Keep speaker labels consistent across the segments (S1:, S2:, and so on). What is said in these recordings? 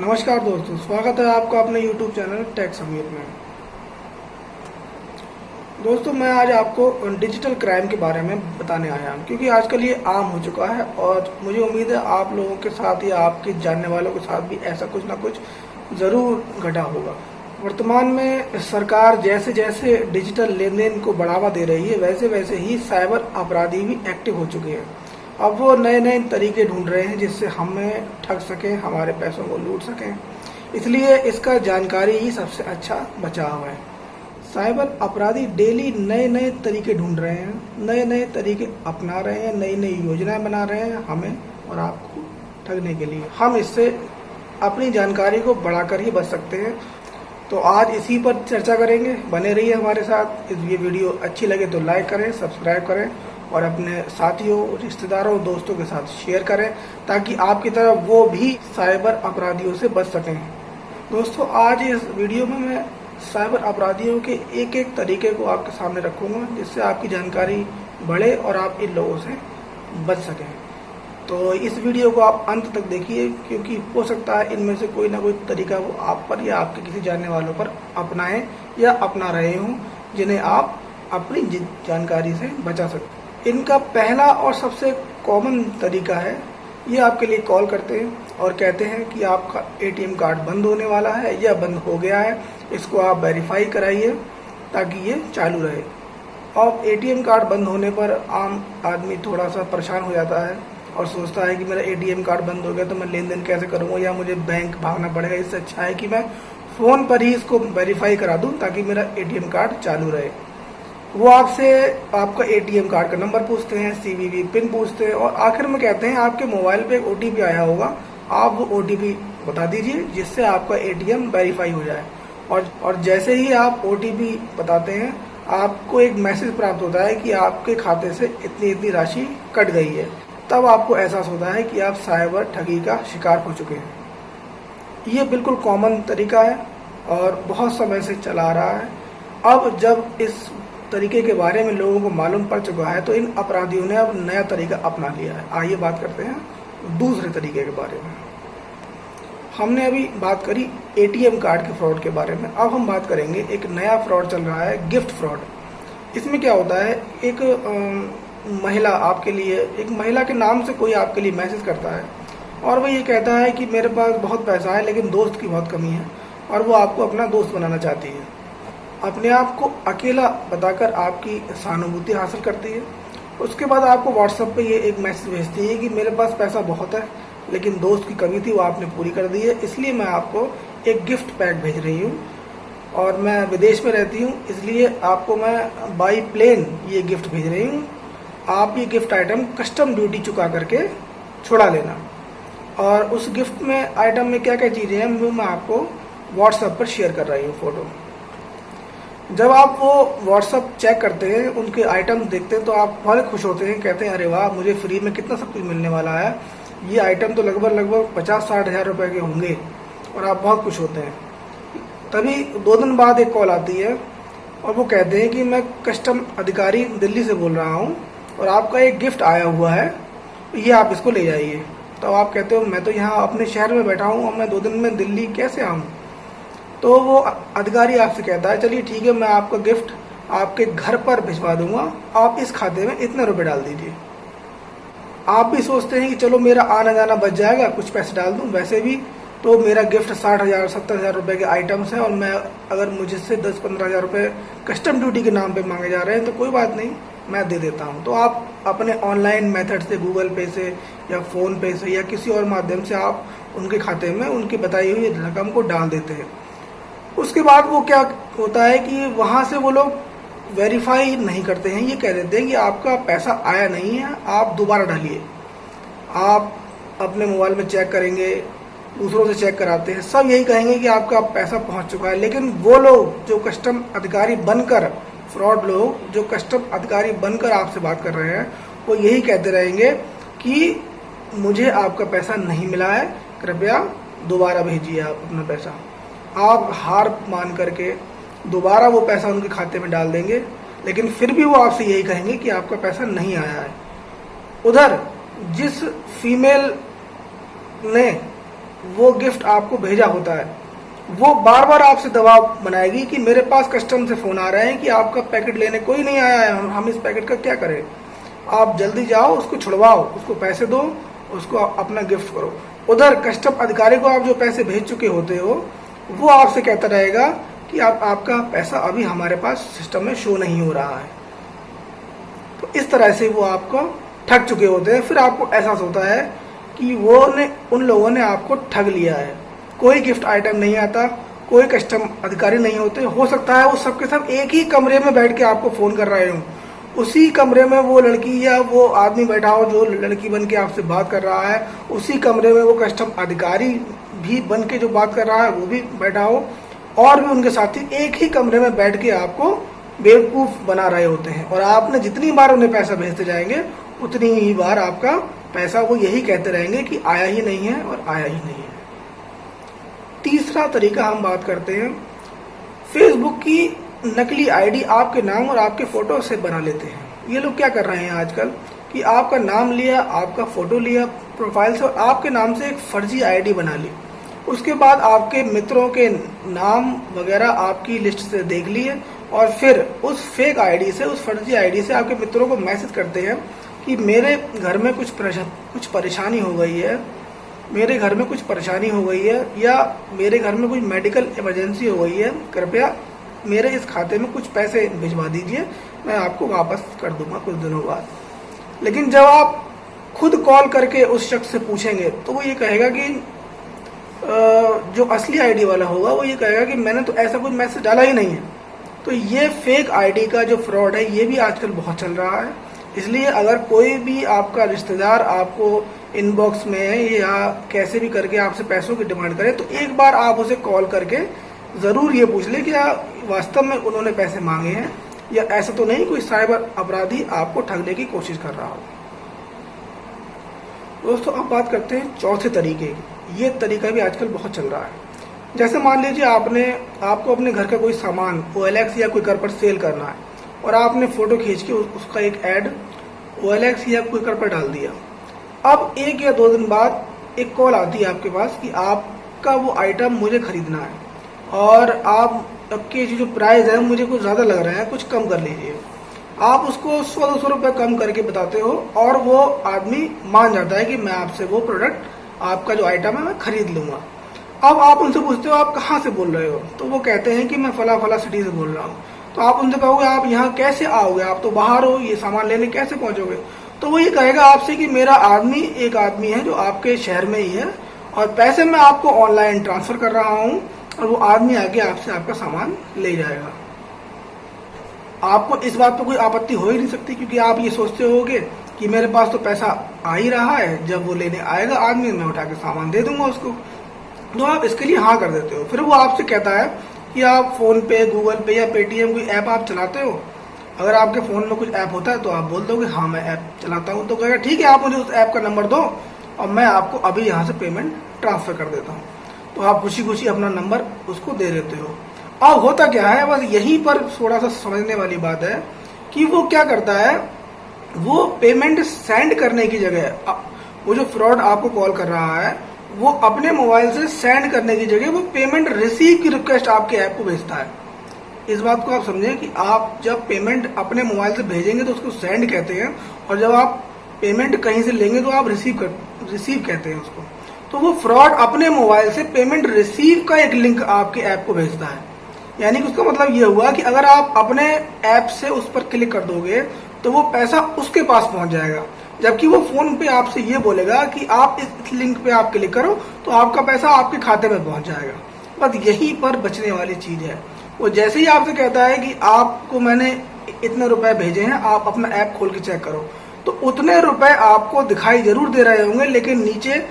S1: नमस्कार दोस्तों, स्वागत है आपका अपने YouTube चैनल टेक समीर में। दोस्तों, मैं आज आपको डिजिटल क्राइम के बारे में बताने आया हूं, क्योंकि आजकल ये आम हो चुका है और मुझे उम्मीद है आप लोगों के साथ या आपके जानने वालों के साथ भी ऐसा कुछ ना कुछ ज़रूर घटा होगा। वर्तमान में सरकार जैसे जैसे डिजिटल लेन देन को बढ़ावा दे रही है, वैसे वैसे ही साइबर अपराधी भी एक्टिव हो चुके हैं। अब वो नए नए तरीके ढूंढ रहे हैं जिससे हमें ठग सकें, हमारे पैसों को लूट सकें। इसलिए इसका जानकारी ही सबसे अच्छा बचाव है। साइबर अपराधी डेली नए नए तरीके ढूंढ रहे हैं, नए नए तरीके अपना रहे हैं, नई नई योजनाएं बना रहे हैं हमें और आपको ठगने के लिए। हम इससे अपनी जानकारी को बढ़ाकर ही बच सकते हैं। तो आज इसी पर चर्चा करेंगे, बने रहिए हमारे साथ। ये वीडियो अच्छी लगे तो लाइक करें, सब्सक्राइब करें और अपने साथियों, रिश्तेदारों, दोस्तों के साथ शेयर करें, ताकि आपकी तरह वो भी साइबर अपराधियों से बच सकें। दोस्तों, आज इस वीडियो में मैं साइबर अपराधियों के एक एक तरीके को आपके सामने रखूंगा, जिससे आपकी जानकारी बढ़े और आप इन लोगों से बच सकें। तो इस वीडियो को आप अंत तक देखिए, क्योंकि हो सकता है इनमें से कोई ना कोई तरीका वो आप पर या आपके किसी जानने वालों पर अपनाएं या अपना रहे हों, जिन्हें आप अपनी जानकारी से बचा सकते। इनका पहला और सबसे कॉमन तरीका है, ये आपके लिए कॉल करते हैं और कहते हैं कि आपका एटीएम कार्ड बंद होने वाला है या बंद हो गया है, इसको आप वेरीफाई कराइए ताकि ये चालू रहे। और एटीएम कार्ड बंद होने पर आम आदमी थोड़ा सा परेशान हो जाता है और सोचता है कि मेरा एटीएम कार्ड बंद हो गया तो मैं लेन देन कैसे करूँगा या मुझे बैंक भागना पड़ेगा। इससे अच्छा है कि मैं फ़ोन पर ही इसको वेरीफाई करा दूँ ताकि मेरा एटीएम कार्ड चालू रहे। वो आपसे आपका एटीएम कार्ड का नंबर पूछते हैं, सीवीवी पिन पूछते हैं और आखिर में कहते हैं आपके मोबाइल पे एक ओटीपी आया होगा, आप वो ओटीपी बता दीजिए जिससे आपका एटीएम वेरीफाई हो जाए। और जैसे ही आप ओटीपी बताते हैं, आपको एक मैसेज प्राप्त होता है कि आपके खाते से इतनी इतनी राशि कट गई है। तब आपको एहसास होता है कि आप साइबर ठगी का शिकार हो चुके हैं। ये बिल्कुल कॉमन तरीका है और बहुत समय से चला आ रहा है। अब जब इस तरीके के बारे में लोगों को मालूम पड़ चुका है तो इन अपराधियों ने अब नया तरीका अपना लिया है। आइए बात करते हैं दूसरे तरीके के बारे में। हमने अभी बात करी एटीएम कार्ड के फ्रॉड के बारे में, अब हम बात करेंगे एक नया फ्रॉड चल रहा है, गिफ्ट फ्रॉड। इसमें क्या होता है, एक महिला आपके लिए, एक महिला के नाम से कोई आपके लिए मैसेज करता है और वो ये कहता है कि मेरे पास बहुत पैसा है लेकिन दोस्त की बहुत कमी है, और वो आपको अपना दोस्त बनाना चाहती है। अपने आप को अकेला बताकर आपकी सहानुभूति हासिल करती है। उसके बाद आपको व्हाट्सएप पे ये एक मैसेज भेजती है कि मेरे पास पैसा बहुत है लेकिन दोस्त की कमी थी, वो आपने पूरी कर दी है, इसलिए मैं आपको एक गिफ्ट पैक भेज रही हूँ और मैं विदेश में रहती हूँ, इसलिए आपको मैं बाई प्लेन ये गिफ्ट भेज रही हूँ। आप ये गिफ्ट आइटम कस्टम ड्यूटी चुका करके छुड़ा लेना। और उस गिफ्ट में आइटम में क्या क्या चीज़ें हैं वो मैं आपको व्हाट्सएप पर शेयर कर रही हूँ फ़ोटो। जब आप वो व्हाट्सअप चेक करते हैं, उनके आइटम देखते हैं तो आप बहुत खुश होते हैं, कहते हैं अरे वाह, मुझे फ्री में कितना सब कुछ मिलने वाला है। ये आइटम तो लगभग 50-60 हज़ार रुपये के होंगे और आप बहुत खुश होते हैं। तभी 2 दिन बाद एक कॉल आती है और वो कहते हैं कि मैं कस्टम अधिकारी दिल्ली से बोल रहा हूँ और आपका एक गिफ्ट आया हुआ है, ये आप इसको ले जाइए। तो आप कहते हो मैं तो यहाँ अपने शहर में बैठा हूँ और मैं 2 दिन में दिल्ली कैसे आऊँ। तो वो अधिकारी आपसे कहता है चलिए ठीक है, मैं आपका गिफ्ट आपके घर पर भिजवा दूंगा, आप इस खाते में इतने रुपए डाल दीजिए। आप भी सोचते हैं कि चलो मेरा आना जाना बच जाएगा, कुछ पैसे डाल दूं। वैसे भी तो मेरा गिफ्ट 60,000 70,000 रुपये के आइटम्स हैं और मैं अगर मुझसे 10-15 हज़ार रुपये कस्टम ड्यूटी के नाम पे मांगे जा रहे हैं तो कोई बात नहीं, मैं दे देता हूं। तो आप अपने ऑनलाइन मेथड से, गूगल पे से या फ़ोन पे से या किसी और माध्यम से आप उनके खाते में उनकी बताई हुई रकम को डाल देते हैं। उसके बाद वो क्या होता है कि वहाँ से वो लोग वेरीफाई नहीं करते हैं, ये कह देते हैं कि आपका पैसा आया नहीं है, आप दोबारा डालिए। आप अपने मोबाइल में चेक करेंगे, दूसरों से चेक कराते हैं, सब यही कहेंगे कि आपका पैसा पहुँच चुका है। लेकिन वो लोग जो कस्टम अधिकारी बनकर, फ्रॉड लोग जो कस्टम अधिकारी बनकर आपसे बात कर रहे हैं, वो यही कहते रहेंगे कि मुझे आपका पैसा नहीं मिला है, कृपया दोबारा भेजिए आप अपना पैसा। आप हार मान करके दोबारा वो पैसा उनके खाते में डाल देंगे, लेकिन फिर भी वो आपसे यही कहेंगे कि आपका पैसा नहीं आया है। उधर जिस फीमेल ने वो गिफ्ट आपको भेजा होता है, वो बार बार आपसे दबाव बनाएगी कि मेरे पास कस्टम से फोन आ रहे हैं कि आपका पैकेट लेने कोई नहीं आया है, हम इस पैकेट का क्या करें, आप जल्दी जाओ, उसको छुड़वाओ, उसको पैसे दो, उसको अपना गिफ्ट करो। उधर कस्टम अधिकारी को आप जो पैसे भेज चुके होते हो, वो आपसे कहता रहेगा कि आपका पैसा अभी हमारे पास सिस्टम में शो नहीं हो रहा है। तो इस तरह से वो आपको ठग चुके होते हैं। फिर आपको एहसास होता है कि उन लोगों ने आपको ठग लिया है। कोई गिफ्ट आइटम नहीं आता, कोई कस्टम अधिकारी नहीं होते। हो सकता है वो सबके सब एक ही कमरे में बैठ के आपको फोन कर रहे हो, उसी कमरे में वो लड़की या वो आदमी बैठा हो जो लड़की बन के आपसे बात कर रहा है, उसी कमरे में वो कस्टम अधिकारी भी बन के जो बात कर रहा है वो भी बैठा हो, और भी उनके साथी एक ही कमरे में बैठ के आपको बेवकूफ बना रहे होते हैं। और आपने जितनी बार उन्हें पैसा भेजते जाएंगे उतनी ही बार आपका पैसा वो यही कहते रहेंगे कि आया ही नहीं है और आया ही नहीं है। तीसरा तरीका हम बात करते हैं, फेसबुक की नकली आईडी आपके नाम और आपके फोटो से बना लेते हैं। ये लोग क्या कर रहे हैं आजकल कि आपका नाम लिया, आपका फोटो लिया प्रोफाइल से और आपके नाम से एक फर्जी आईडी बना ली। उसके बाद आपके मित्रों के नाम वगैरह आपकी लिस्ट से देख लिए और फिर उस फेक आईडी से, उस फर्जी आईडी से आपके मित्रों को मैसेज करते हैं कि मेरे घर में कुछ परेशानी हो गई है, मेरे घर में कुछ परेशानी हो गई है, या मेरे घर में कुछ मेडिकल इमरजेंसी हो गई है, कृपया मेरे इस खाते में कुछ पैसे भिजवा दीजिए, मैं आपको वापस कर दूंगा कुछ दिनों बाद। लेकिन जब आप खुद कॉल करके उस शख्स से पूछेंगे तो वो ये कहेगा कि जो असली आईडी वाला होगा वो ये कहेगा कि मैंने तो ऐसा कोई मैसेज डाला ही नहीं है। तो ये फेक आईडी का जो फ्रॉड है ये भी आजकल बहुत चल रहा है। इसलिए अगर कोई भी आपका रिश्तेदार आपको इनबॉक्स में या कैसे भी करके आपसे पैसों की डिमांड करे तो एक बार आप उसे कॉल करके ज़रूर ये पूछ ले कि वास्तव में उन्होंने पैसे मांगे हैं या ऐसा तो नहीं कोई साइबर अपराधी आपको ठगने की कोशिश कर रहा हो। दोस्तों अब बात करते हैं चौथे तरीके की। ये तरीका भी आजकल बहुत चल रहा है। जैसे मान लीजिए आपको अपने घर का कोई सामान OLX या कोई कर पर सेल करना है और आपने फोटो खींच के उसका एक ऐड OLX या कोई कर पर डाल दिया। अब 1 या 2 दिन बाद एक कॉल आती है आपके पास कि आपका वो आइटम मुझे खरीदना है और आपके जो प्राइस है मुझे कुछ ज़्यादा लग रहा है, कुछ कम कर लीजिए। आप उसको 100-200 रुपये कम करके बताते हो और वो आदमी मान जाता है कि मैं आपसे वो प्रोडक्ट, आपका जो आइटम है मैं खरीद लूँगा। अब आप उनसे पूछते हो आप कहाँ से बोल रहे हो, तो वो कहते हैं कि मैं फला सिटी से बोल रहा हूँ। तो आप उनसे कहोगे आप यहाँ कैसे आओगे, आप तो बाहर हो, ये सामान लेने कैसे पहुँचोगे? तो वो ये कहेगा आपसे कि मेरा एक आदमी है जो आपके शहर में ही है और पैसे मैं आपको ऑनलाइन ट्रांसफर कर रहा हूँ और वो आदमी आके आपसे आपका सामान ले जाएगा। आपको इस बात पर कोई आपत्ति हो ही नहीं सकती क्योंकि आप ये सोचते होगे कि मेरे पास तो पैसा आ ही रहा है, जब वो लेने आएगा आदमी मैं उठा के सामान दे दूंगा उसको। तो आप इसके लिए हाँ कर देते हो। फिर वो आपसे कहता है कि आप फोन पे, गूगल पे या पेटीएम कोई ऐप आप चलाते हो। अगर आपके फ़ोन में कुछ ऐप होता है तो आप बोल दोगे हाँ मैं ऐप चलाता हूँ। तो कहेगा ठीक है आप मुझे उस ऐप का नंबर दो और मैं आपको अभी यहाँ से पेमेंट ट्रांसफ़र कर देता हूँ। तो आप खुशी खुशी अपना नंबर उसको दे देते हो। अब होता क्या है, बस यहीं पर थोड़ा सा समझने वाली बात है कि वो क्या करता है, वो पेमेंट सेंड करने की जगह, वो जो फ्रॉड आपको कॉल कर रहा है वो अपने मोबाइल से सेंड करने की जगह वो पेमेंट रिसीव की रिक्वेस्ट आपके ऐप को भेजता है। इस बात को आप समझें कि आप जब पेमेंट अपने मोबाइल से भेजेंगे तो उसको सेंड कहते हैं और जब आप पेमेंट कहीं से लेंगे तो आप रिसीव कहते हैं उसको। तो वो फ्रॉड अपने मोबाइल से पेमेंट रिसीव का एक लिंक आपके ऐप को भेजता है। यानी कि उसका मतलब ये हुआ कि अगर आप अपने ऐप से उस पर क्लिक कर दोगे तो वो पैसा उसके पास पहुंच जाएगा, जबकि वो फोन पे आपसे ये बोलेगा कि आप इस लिंक पे आप क्लिक करो तो आपका पैसा आपके खाते में पहुंच जाएगा। बस यहीं पर बचने वाली चीज है। वो जैसे ही आपसे कहता है कि आपको मैंने इतने रुपए भेजे हैं, आप अपना ऐप खोल के चेक करो, तो उतने रुपए आपको दिखाई जरूर दे रहे होंगे लेकिन नीचे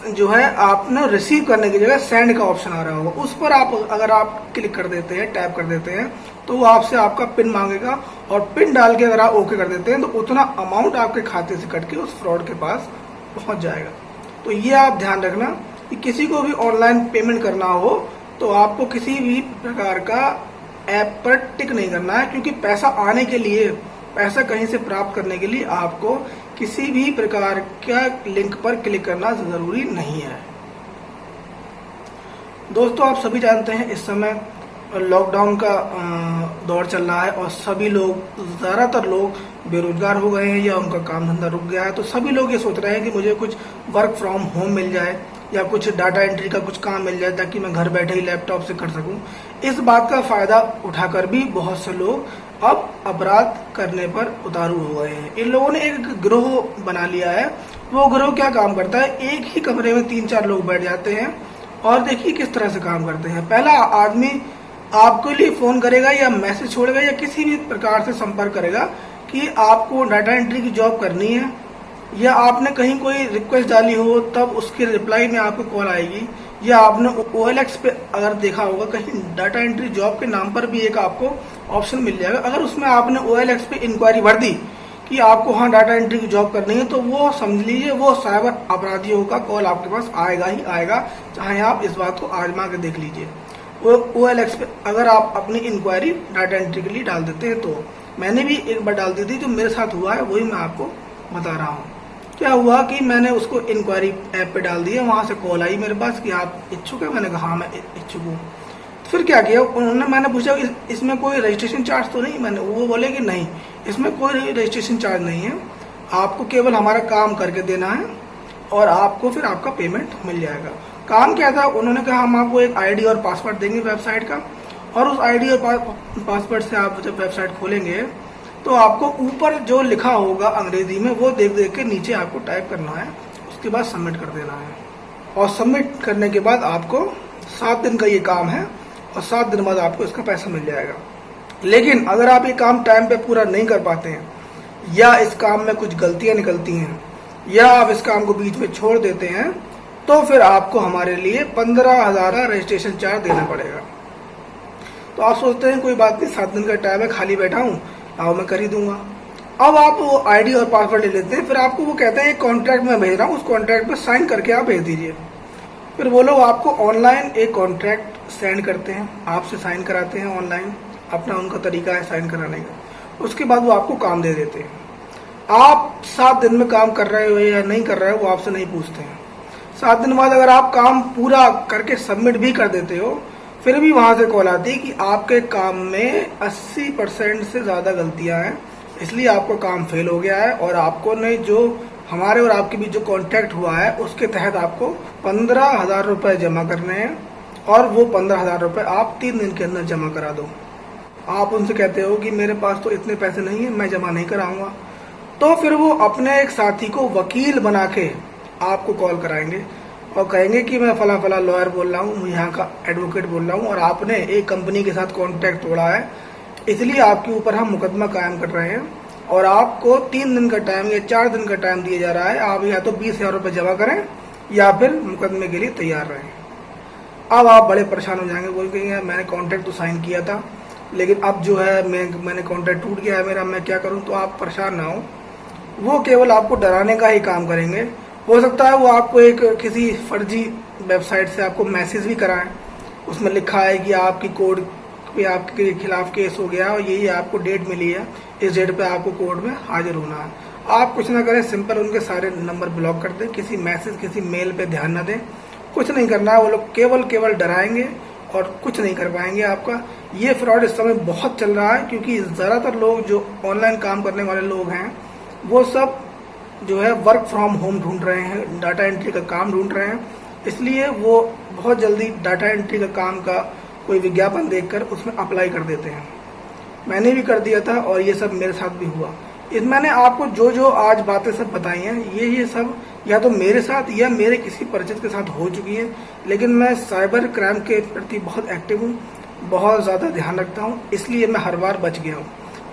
S1: जो है आपने रिसीव करने की जगह सेंड का ऑप्शन आ रहा होगा। उस पर अगर आप क्लिक कर देते हैं, टैप कर देते हैं तो वो आपसे आपका पिन मांगेगा और पिन डाल के अगर आप ओके कर देते हैं तो उतना अमाउंट आपके खाते से कट के उस फ्रॉड के पास पहुंच जाएगा। तो ये आप ध्यान रखना कि किसी को भी ऑनलाइन पेमेंट करना हो तो आपको किसी भी प्रकार का ऐप पर टिक नहीं करना है, क्योंकि पैसा आने के लिए, पैसा कहीं से प्राप्त करने के लिए आपको किसी भी प्रकार का लिंक पर क्लिक करना जरूरी नहीं है। दोस्तों आप सभी जानते हैं इस समय लॉकडाउन का दौर चल रहा है और सभी लोग, ज़्यादातर लोग बेरोजगार हो गए हैं या उनका काम धंधा रुक गया है। तो सभी लोग ये सोच रहे हैं कि मुझे कुछ वर्क फ्रॉम होम मिल जाए या कुछ डाटा एंट्री का कुछ काम मिल जाए ताकि मैं घर बैठे ही लैपटॉप से कर सकूं। इस बात का फायदा उठाकर भी बहुत से लोग अब अपराध करने पर उतारू हो गए हैं। इन लोगों ने एक गिरोह बना लिया है। वो गिरोह क्या काम करता है, एक ही कमरे में 3-4 लोग बैठ जाते हैं और देखिए किस तरह से काम करते हैं। पहला आदमी आपके लिए फोन करेगा या मैसेज छोड़ेगा या किसी भी प्रकार से संपर्क करेगा कि आपको डाटा एंट्री की जॉब करनी है या आपने कहीं कोई रिक्वेस्ट डाली हो, तब उसके रिप्लाई में आपको कॉल आएगी। या आपने OLX पे अगर देखा होगा, कहीं डाटा एंट्री जॉब के नाम पर भी एक आपको ऑप्शन मिल जाएगा। अगर उसमें आपने OLX पे इंक्वायरी भर दी कि आपको हाँ डाटा एंट्री की जॉब करनी है, तो वो समझ लीजिए वो साइबर अपराधियों का कॉल आपके पास आएगा ही आएगा, चाहे आप इस बात को आजमा के देख लीजिए। OLX पे अगर आप अपनी इंक्वायरी डाटा एंट्री के लिए डाल देते हैं, तो मैंने भी एक बार डाल दी थी, जो मेरे साथ हुआ है वही मैं आपको बता रहा हूँ। क्या हुआ कि मैंने उसको इंक्वायरी ऐप पे डाल दिया, वहां से कॉल आई मेरे पास कि आप इच्छुक है। मैंने कहा हाँ मैं इच्छुक हूँ। फिर क्या किया उन्होंने, मैंने पूछा इसमें कोई रजिस्ट्रेशन चार्ज तो नहीं। मैंने वो बोले कि नहीं, इसमें कोई रजिस्ट्रेशन चार्ज नहीं है, आपको केवल हमारा काम करके देना है और आपको फिर आपका पेमेंट मिल जाएगा। काम क्या था, उन्होंने कहा हम आपको एक ID और पासवर्ड देंगे वेबसाइट का, और उस ID और पासवर्ड से आप जब वेबसाइट खोलेंगे तो आपको ऊपर जो लिखा होगा अंग्रेजी में वो देख देख के नीचे आपको टाइप करना है, उसके बाद सबमिट कर देना है। और सबमिट करने के बाद आपको 7 दिन का ये काम है और 7 दिन बाद आपको इसका पैसा मिल जाएगा। लेकिन अगर आप ये काम टाइम पे पूरा नहीं कर पाते हैं या इस काम में कुछ गलतियां निकलती हैं या आप इस काम को बीच में छोड़ देते हैं, तो फिर आपको हमारे लिए 15,000 का रजिस्ट्रेशन चार्ज देना पड़ेगा। तो आप सोचते हैं कोई बात नहीं, 7 दिन का टाइम है, खाली बैठा हूँ, आओ मैं कर ही दूंगा। अब आप वो ID और पासवर्ड ले लेते हैं, फिर आपको वो कहते हैं एक कॉन्ट्रैक्ट में भेज रहा हूँ, उस कॉन्ट्रैक्ट पे साइन करके आप भेज दीजिए। फिर वो लोग आपको ऑनलाइन एक कॉन्ट्रैक्ट सेंड करते हैं, आपसे साइन कराते हैं ऑनलाइन, अपना उनका तरीका है साइन कराने का। उसके बाद वो आपको काम दे देते हैं। आप 7 दिन में काम कर रहे हो या नहीं कर रहे हो वो आपसे नहीं पूछते हैं। 7 दिन बाद अगर आप काम पूरा करके सबमिट भी कर देते हो, फिर भी वहां से कॉल आती है कि आपके काम में 80% से ज्यादा गलतियां हैं, इसलिए आपका काम फेल हो गया है और आपको ने जो हमारे और आपके बीच जो कॉन्ट्रैक्ट हुआ है उसके तहत आपको 15,000 रुपए जमा करने हैं और वो 15,000 रुपए आप 3 दिन के अंदर जमा करा दो। आप उनसे कहते हो कि मेरे पास तो इतने पैसे नहीं है, मैं जमा नहीं कराऊंगा, तो फिर वो अपने एक साथी को वकील बना के आपको कॉल कराएंगे और कहेंगे कि मैं फला फला लॉयर बोल रहा हूँ, मैं यहाँ का एडवोकेट बोल रहा हूँ और आपने एक कंपनी के साथ कॉन्ट्रैक्ट तोड़ा है, इसलिए आपके ऊपर हम मुकदमा कायम कर रहे हैं और आपको 3 दिन का टाइम या 4 दिन का टाइम दिया जा रहा है। आप या तो 20,000 रुपये जमा करें या फिर मुकदमे के लिए तैयार रहें। अब आप बड़े परेशान हो जाएंगे, बोल के मैंने कॉन्ट्रैक्ट तो साइन किया था, लेकिन अब जो है मैंने कॉन्ट्रैक्ट टूट गया है मेरा, मैं क्या करूँ। तो आप परेशान ना हो, वो केवल आपको डराने का ही काम करेंगे। हो सकता है वो आपको एक किसी फर्जी वेबसाइट से आपको मैसेज भी कराएं, उसमें लिखा है कि आपकी कोर्ट पे आपके खिलाफ केस हो गया और यही आपको डेट मिली है, इस डेट पे आपको कोर्ट में हाजिर होना है। आप कुछ ना करें, सिंपल उनके सारे नंबर ब्लॉक कर दें, किसी मैसेज किसी मेल पे ध्यान न दें, कुछ नहीं करना है। वो लोग केवल डराएंगे और कुछ नहीं कर पाएंगे आपका। ये फ्रॉड इस समय बहुत चल रहा है क्योंकि ज़्यादातर लोग जो ऑनलाइन काम करने वाले लोग हैं वो सब जो है वर्क फ्रॉम होम ढूंढ रहे हैं, डाटा एंट्री का काम ढूंढ रहे हैं, इसलिए वो बहुत जल्दी डाटा एंट्री का काम का कोई विज्ञापन देखकर उसमें अप्लाई कर देते हैं। मैंने भी कर दिया था और ये सब मेरे साथ भी हुआ। मैंने आपको जो जो आज बातें सब बताई हैं ये सब या तो मेरे साथ या मेरे किसी परिचित के साथ हो चुकी है, लेकिन मैं साइबर क्राइम के प्रति बहुत एक्टिव हूँ, बहुत ज़्यादा ध्यान रखता हूँ, इसलिए मैं हर बार बच गया हूँ।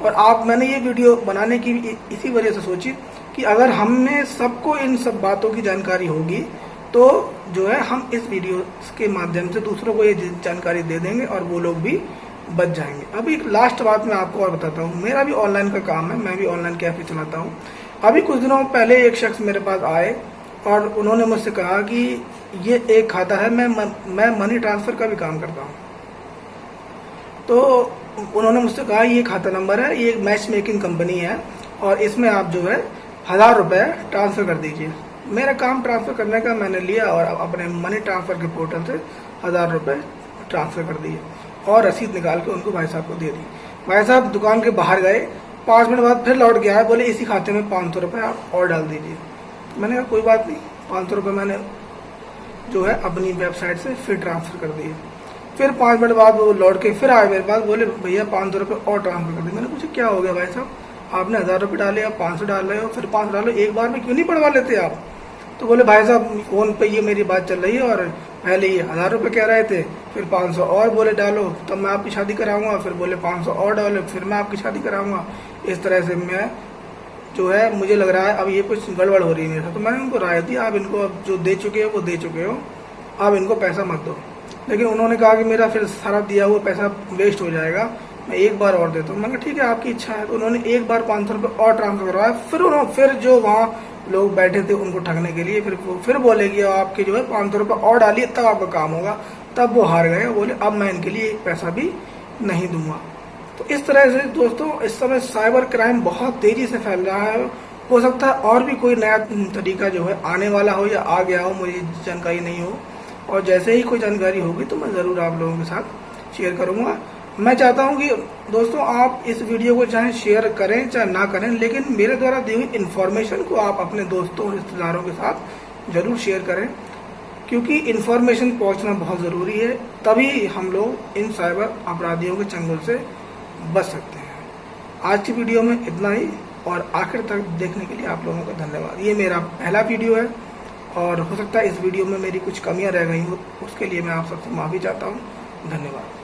S1: और मैंने ये वीडियो बनाने की इसी वजह से सोची कि अगर हमें सबको इन सब बातों की जानकारी होगी तो जो है हम इस वीडियो के माध्यम से दूसरों को ये जानकारी दे देंगे और वो लोग भी बच जाएंगे। अभी एक लास्ट बात मैं आपको और बताता हूँ, मेरा भी ऑनलाइन का काम है, मैं भी ऑनलाइन कैफे चलाता हूँ। अभी कुछ दिनों पहले एक शख्स मेरे पास आए और उन्होंने मुझसे कहा कि ये एक खाता है, मैं मनी ट्रांसफर का भी काम करता हूँ। तो उन्होंने मुझसे कहा ये खाता नंबर है, ये मैच मेकिंग कंपनी है और इसमें आप जो है 1,000 रुपये ट्रांसफर कर दीजिए। मेरा काम ट्रांसफ़र करने का मैंने लिया और अपने मनी ट्रांसफ़र के पोर्टल से 1000 रुपये ट्रांसफ़र कर दिए और रसीद निकाल के उनको भाई साहब को दे दी। भाई साहब दुकान के बाहर गए, 5 मिनट बाद फिर लौट के आए, बोले इसी खाते में 500 रुपये आप और डाल दीजिए। मैंने कहा कोई बात नहीं, 500 रुपये मैंने जो है अपनी वेबसाइट से फिर ट्रांसफ़र कर दिए। फिर 5 मिनट बाद वो लौट के फिर आए मेरे पास, बोले भैया 500 रुपये और ट्रांसफ़र कर दिए। मैंने पूछा क्या हो गया भाई साहब, आपने 1000 रुपये डाले, आप 500 डाल रहे हो, फिर 500 डालो, एक बार में क्यों नहीं बढ़वा लेते आप? तो बोले भाई साहब फ़ोन पे ये मेरी बात चल रही है और पहले ये 1000 रुपये कह रहे थे, फिर 500 और बोले डालो तब मैं आपकी शादी कराऊंगा, फिर बोले 500 और डालो फिर मैं आपकी शादी कराऊंगा। इस तरह से मैं जो है मुझे लग रहा है अब ये कुछ गड़बड़ हो रही है मेरे साथ। तो मैंने उनको राय दी, आप इनको अब जो दे चुके हो वो दे चुके हो, आप इनको पैसा मत दो। लेकिन उन्होंने कहा कि मेरा फिर सारा दिया हुआ पैसा वेस्ट हो जाएगा, मैं एक बार और देता हूँ। मैंने कहा ठीक है आपकी इच्छा है। तो उन्होंने एक बार 500 रुपये और ट्रांसफर करवाया। फिर जो वहाँ लोग बैठे थे उनको ठगने के लिए फिर बोले कि आपके जो है 500 रुपये और डालिए तब आपका काम होगा। तब वो हार गए, बोले अब मैं इनके लिए एक पैसा भी नहीं दूंगा। तो इस तरह से दोस्तों इस समय साइबर क्राइम बहुत तेजी से फैल रहा है। हो सकता है और भी कोई नया तरीका जो है आने वाला हो या आ गया हो, मुझे जानकारी नहीं हो, और जैसे ही कोई जानकारी होगी तो मैं ज़रूर आप लोगों के साथ शेयर करूँगा। मैं चाहता हूं कि दोस्तों आप इस वीडियो को चाहे शेयर करें चाहे ना करें, लेकिन मेरे द्वारा दी हुई इन्फॉर्मेशन को आप अपने दोस्तों रिश्तेदारों के साथ जरूर शेयर करें, क्योंकि इन्फॉर्मेशन पहुंचना बहुत ज़रूरी है। तभी हम लोग इन साइबर अपराधियों के चंगुल से बच सकते हैं। आज की वीडियो में इतना ही, और आखिर तक देखने के लिए आप लोगों का धन्यवाद। ये मेरा पहला वीडियो है और हो सकता है इस वीडियो में मेरी कुछ कमियाँ रह गई हो, उसके लिए मैं आप सबसे माफ़ी चाहता हूँ। धन्यवाद।